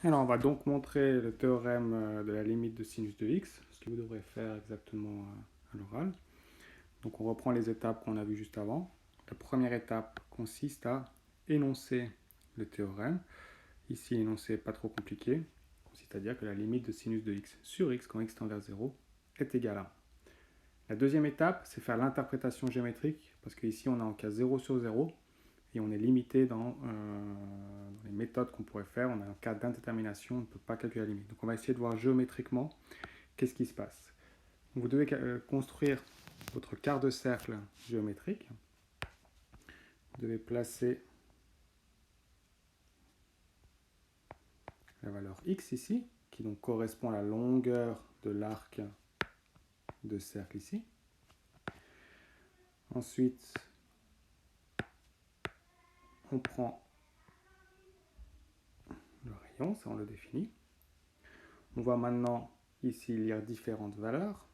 Alors, on va donc montrer le théorème de la limite de sinus de x, ce que vous devrez faire exactement à l'oral. Donc, on reprend les étapes qu'on a vues juste avant. La première étape consiste à énoncer le théorème. Ici, l'énoncé n'est pas trop compliqué, c'est-à-dire que la limite de sinus de x sur x quand x tend vers 0 est égale à 1. La deuxième étape, c'est faire l'interprétation géométrique, parce qu'ici, on est en cas 0 sur 0, et on est limité dans les méthodes qu'on pourrait faire. On a un cas d'indétermination, on ne peut pas calculer la limite. Donc on va essayer de voir géométriquement qu'est-ce qui se passe. Vous devez construire votre quart de cercle géométrique. Vous devez placer la valeur x ici, qui donc correspond à la longueur de l'arc de cercle ici. Ensuite, on prend le rayon, ça on le définit. On va maintenant ici lire différentes valeurs.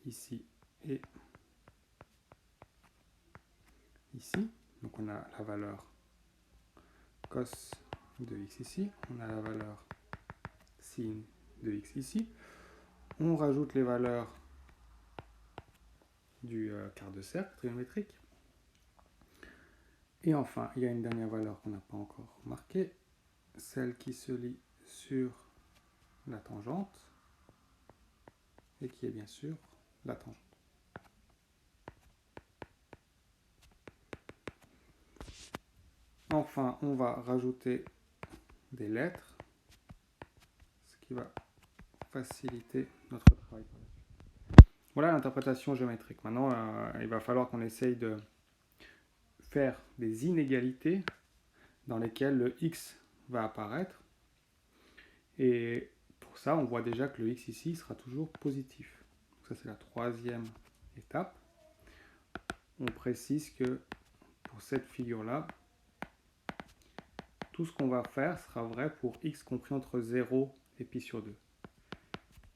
Ici et ici. Donc on a la valeur cos de x ici, on a la valeur sin de x ici. On rajoute les valeurs du quart de cercle trigonométrique. Et enfin, il y a une dernière valeur qu'on n'a pas encore marquée, celle qui se lie sur la tangente et qui est bien sûr la tangente. Enfin, on va rajouter des lettres, ce qui va faciliter notre travail. Voilà l'interprétation géométrique. Maintenant, il va falloir qu'on essaye de faire des inégalités dans lesquelles le x va apparaître. Et pour ça, on voit déjà que le x ici sera toujours positif. Donc ça, c'est la troisième étape. On précise que pour cette figure-là, tout ce qu'on va faire sera vrai pour x compris entre 0 et pi sur 2.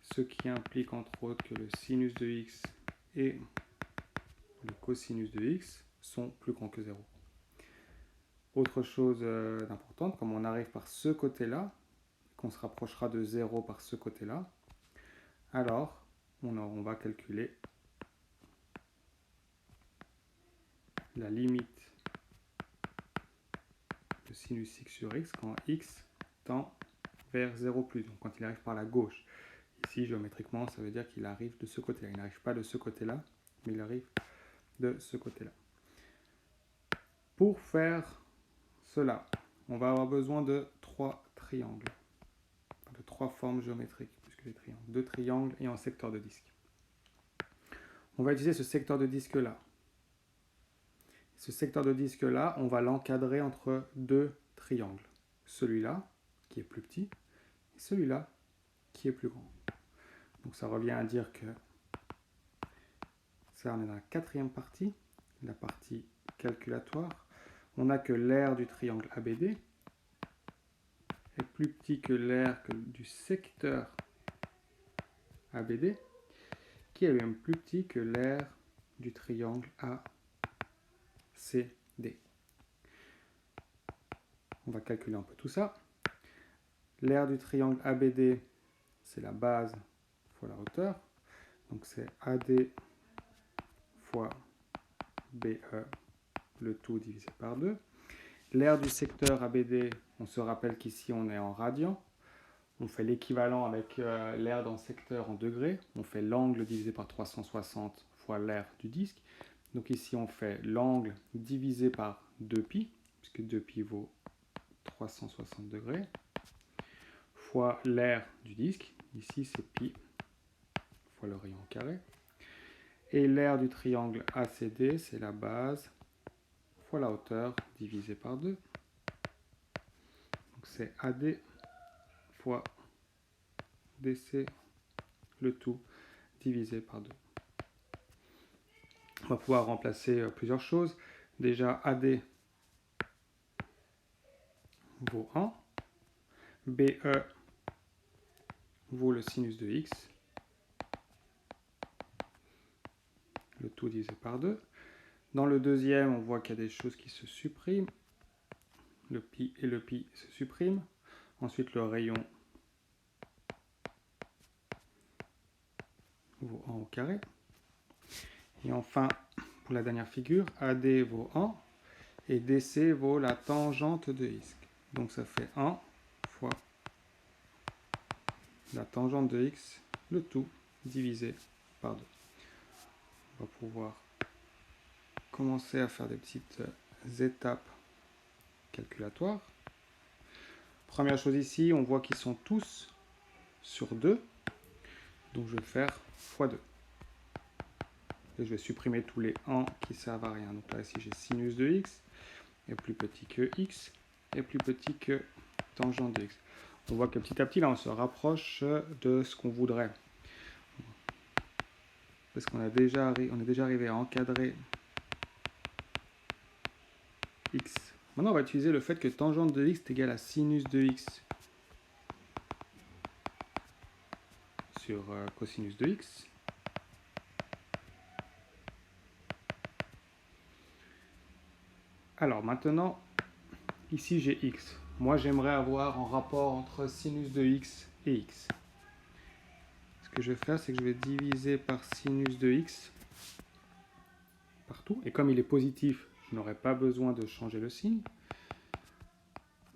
Ce qui implique entre autres que le sinus de x et le cosinus de x sont plus grands que 0. Autre chose d'importante, comme on arrive par ce côté-là, qu'on se rapprochera de 0 par ce côté-là, alors on va calculer la limite de sinus x sur x quand x tend vers 0 plus, donc quand il arrive par la gauche. Ici, géométriquement, ça veut dire qu'il arrive de ce côté-là. Il n'arrive pas de ce côté-là, mais il arrive de ce côté-là. Pour faire cela, on va avoir besoin de 3 triangles, de 3 formes géométriques, plus que des triangles, 2 triangles et un secteur de disque. On va utiliser ce secteur de disque-là. Ce secteur de disque-là, on va l'encadrer entre 2 triangles. Celui-là, qui est plus petit, et celui-là, qui est plus grand. Donc ça revient à dire que ça, on est dans la quatrième partie, la partie calculatoire. On a que l'aire du triangle ABD est plus petit que l'aire du secteur ABD, qui est lui-même plus petit que l'aire du triangle ACD. On va calculer un peu tout ça. L'aire du triangle ABD, c'est la base fois la hauteur. Donc c'est AD fois BE, le tout divisé par 2. L'aire du secteur ABD, on se rappelle qu'ici on est en radians. On fait l'équivalent avec l'aire dans le secteur en degrés. On fait l'angle divisé par 360 fois l'aire du disque. Donc ici on fait l'angle divisé par 2π, puisque 2π vaut 360 degrés, fois l'aire du disque. Ici c'est π fois le rayon carré. Et l'aire du triangle ACD, c'est la base fois la hauteur divisé par 2. Donc c'est AD fois DC, le tout divisé par 2. On va pouvoir remplacer plusieurs choses. Déjà, AD vaut 1. BE vaut le sinus de x. Le tout divisé par 2. Dans le deuxième, on voit qu'il y a des choses qui se suppriment. le pi et le pi se suppriment. Ensuite, le rayon vaut 1 au carré. Et enfin, pour la dernière figure, AD vaut 1 et DC vaut la tangente de x. Donc ça fait 1 fois la tangente de x, le tout divisé par 2. On va pouvoir commencer à faire des petites étapes calculatoires. Première chose ici, on voit qu'ils sont tous sur 2. Donc je vais faire x 2. Et je vais supprimer tous les 1 qui ne servent à rien. Donc là, ici, j'ai sinus de x est plus petit que x est plus petit que tangente de x. On voit que petit à petit, là, on se rapproche de ce qu'on voudrait. Parce qu'on est déjà arrivé à encadrer x. Maintenant, on va utiliser le fait que tangente de x est égal à sinus de x sur cosinus de x. Alors maintenant, ici j'ai x. Moi j'aimerais avoir un rapport entre sinus de x et x. Ce que je vais faire, c'est que je vais diviser par sinus de x partout. Et comme il est positif, je n'aurai pas besoin de changer le signe.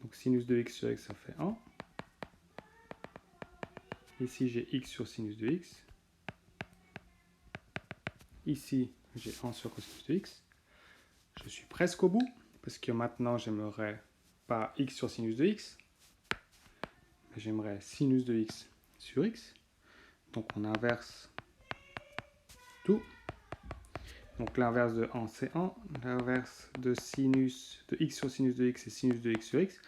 Donc sinus de x sur x, ça fait 1. Ici j'ai x sur sinus de x. Ici j'ai 1 sur cosinus de x. Je suis presque au bout, parce que maintenant j'aimerais pas x sur sinus de x, mais j'aimerais sinus de x sur x. Donc on inverse tout. Donc l'inverse de 1 c'est 1, l'inverse de sinus de x sur sinus de x c'est sinus de x sur x,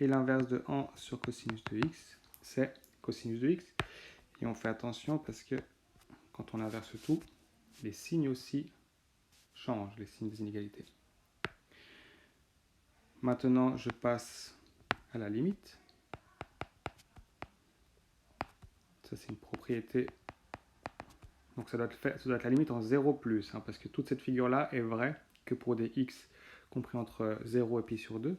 et l'inverse de 1 sur cosinus de x c'est cosinus de x. Et on fait attention parce que quand on inverse tout, les signes aussi changent, les signes des inégalités. Maintenant, je passe à la limite. Ça, c'est une propriété. Donc, ça doit être la limite en 0 plus, hein, parce que toute cette figure-là est vraie que pour des x compris entre 0 et pi sur 2.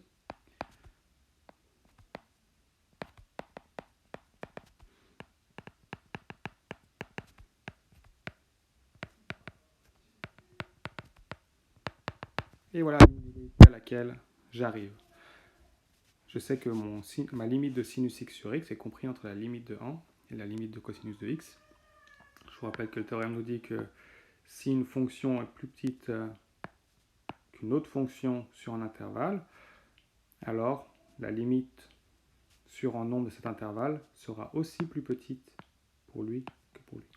Et voilà l'inégalité à laquelle j'arrive. Je sais que ma limite de sinus x sur x est comprise entre la limite de 1 et la limite de cosinus de x. Je vous rappelle que le théorème nous dit que si une fonction est plus petite qu'une autre fonction sur un intervalle, alors la limite sur un nombre de cet intervalle sera aussi plus petite pour lui que pour lui.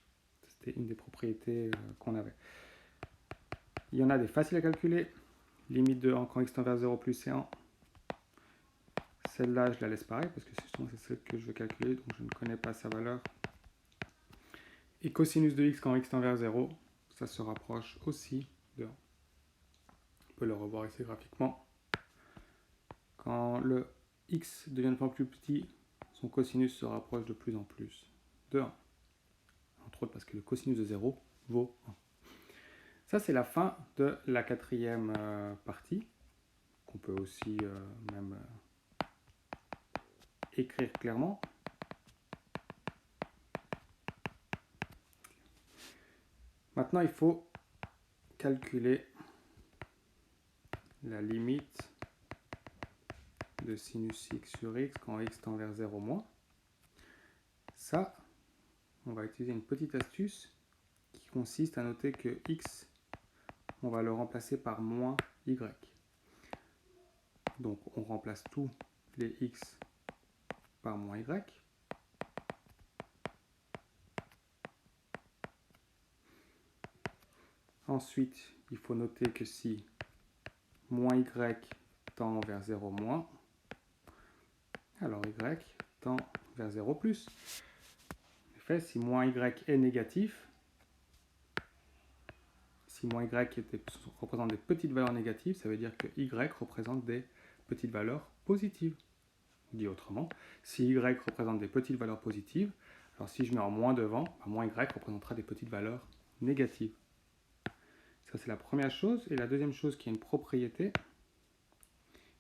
C'était une des propriétés qu'on avait. Il y en a des faciles à calculer. Limite de 1 quand x tend vers 0 plus c'est 1. Celle-là, je la laisse pareil parce que c'est celle que je veux calculer, donc je ne connais pas sa valeur. Et cosinus de x quand x tend vers 0, ça se rapproche aussi de 1. On peut le revoir ici graphiquement. Quand le x devient de plus en plus petit, son cosinus se rapproche de plus en plus de 1. Entre autres parce que le cosinus de 0 vaut 1. Ça, c'est la fin de la quatrième partie, qu'on peut aussi même écrire clairement. Maintenant, il faut calculer la limite de sinus x sur x quand x tend vers 0 moins. Ça, on va utiliser une petite astuce qui consiste à noter que x, on va le remplacer par moins y. Donc on remplace tous les x par moins y. Ensuite, il faut noter que si moins y tend vers 0 moins, alors y tend vers 0 plus. En effet, si moins y est négatif, si moins y représente des petites valeurs négatives, ça veut dire que y représente des petites valeurs positives. Dit autrement, si y représente des petites valeurs positives, alors si je mets en moins devant, moins y représentera des petites valeurs négatives. Ça, c'est la première chose. Et la deuxième chose qui est une propriété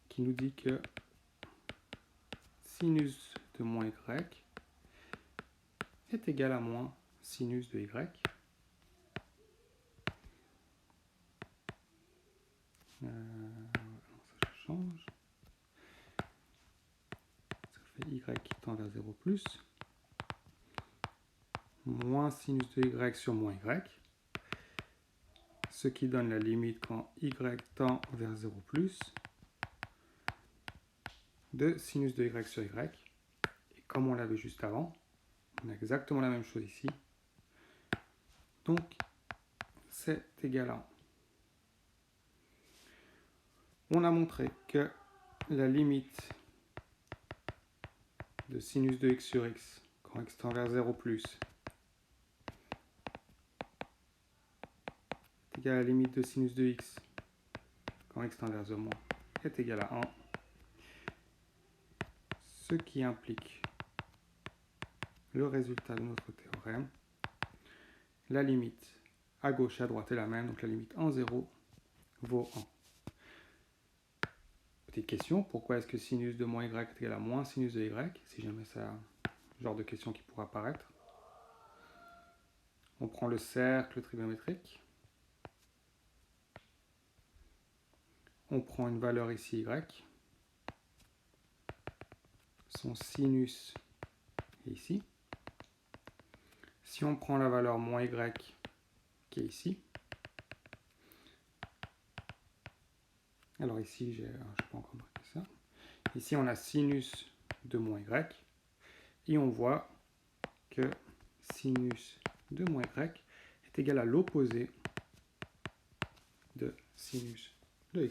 qui nous dit que sinus de moins y est égal à moins sinus de y. Ça, je change. Ça fait y qui tend vers 0 plus. Moins sinus de y sur moins y. Ce qui donne la limite quand y tend vers 0 plus de sinus de y sur y. Et comme on l'avait juste avant, on a exactement la même chose ici. Donc, c'est égal à 1. On a montré que la limite de sinus de x sur x, quand x tend vers 0 plus, est égal à la limite de sinus de x, quand x tend vers 0 moins, est égal à 1. Ce qui implique le résultat de notre théorème. La limite à gauche et à droite est la même, donc la limite en 0 vaut 1. Petite question, pourquoi est-ce que sinus de moins y est égal à moins sinus de y, si jamais c'est un genre de question qui pourra apparaître. On prend le cercle trigonométrique. On prend une valeur ici y. Son sinus est ici. Si on prend la valeur moins y qui est ici, alors ici, je n'ai pas encore marqué ça. Ici, on a sinus de moins y. Et on voit que sinus de moins y est égal à l'opposé de sinus de y.